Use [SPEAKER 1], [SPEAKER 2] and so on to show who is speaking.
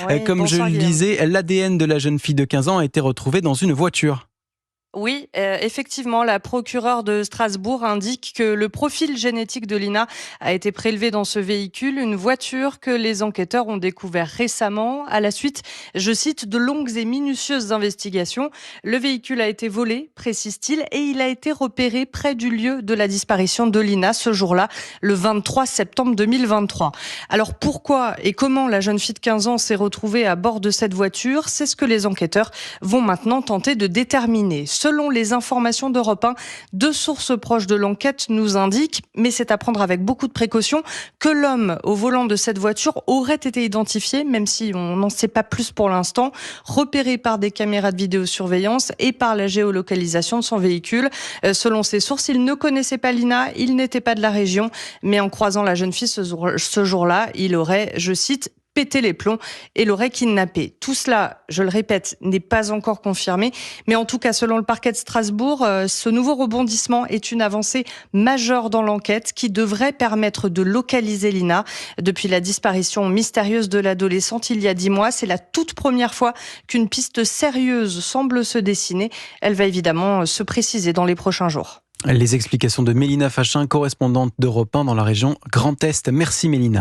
[SPEAKER 1] Oui,
[SPEAKER 2] Comme je
[SPEAKER 1] bonsoir
[SPEAKER 2] le
[SPEAKER 1] Guillaume.
[SPEAKER 2] disais, l'ADN de la jeune fille de 15 ans a été retrouvé dans une voiture.
[SPEAKER 1] Oui, effectivement, la procureure de Strasbourg indique que le profil génétique de Lina a été prélevé dans ce véhicule, une voiture que les enquêteurs ont découvert récemment à la suite, je cite, de longues et minutieuses investigations. Le véhicule a été volé, précise-t-il, et il a été repéré près du lieu de la disparition de Lina ce jour-là, le 23 septembre 2023. Alors pourquoi et comment la jeune fille de 15 ans s'est retrouvée à bord de cette voiture? C'est ce que les enquêteurs vont maintenant tenter de déterminer. Selon les informations d'Europe 1, deux sources proches de l'enquête nous indiquent, mais c'est à prendre avec beaucoup de précaution, que l'homme au volant de cette voiture aurait été identifié, même si on n'en sait pas plus pour l'instant, repéré par des caméras de vidéosurveillance et par la géolocalisation de son véhicule. Selon ces sources, il ne connaissait pas Lina, il n'était pas de la région, mais en croisant la jeune fille ce jour-là, il aurait, je cite, péter les plombs et l'aurait kidnappé. Tout cela, je le répète, n'est pas encore confirmé, mais en tout cas, selon le parquet de Strasbourg, ce nouveau rebondissement est une avancée majeure dans l'enquête qui devrait permettre de localiser Lina. Depuis la disparition mystérieuse de l'adolescente il y a 10 mois, c'est la toute première fois qu'une piste sérieuse semble se dessiner. Elle va évidemment se préciser dans les prochains jours.
[SPEAKER 2] Les explications de Mélina Fachin, correspondante d'Europe 1 dans la région Grand Est. Merci Mélina.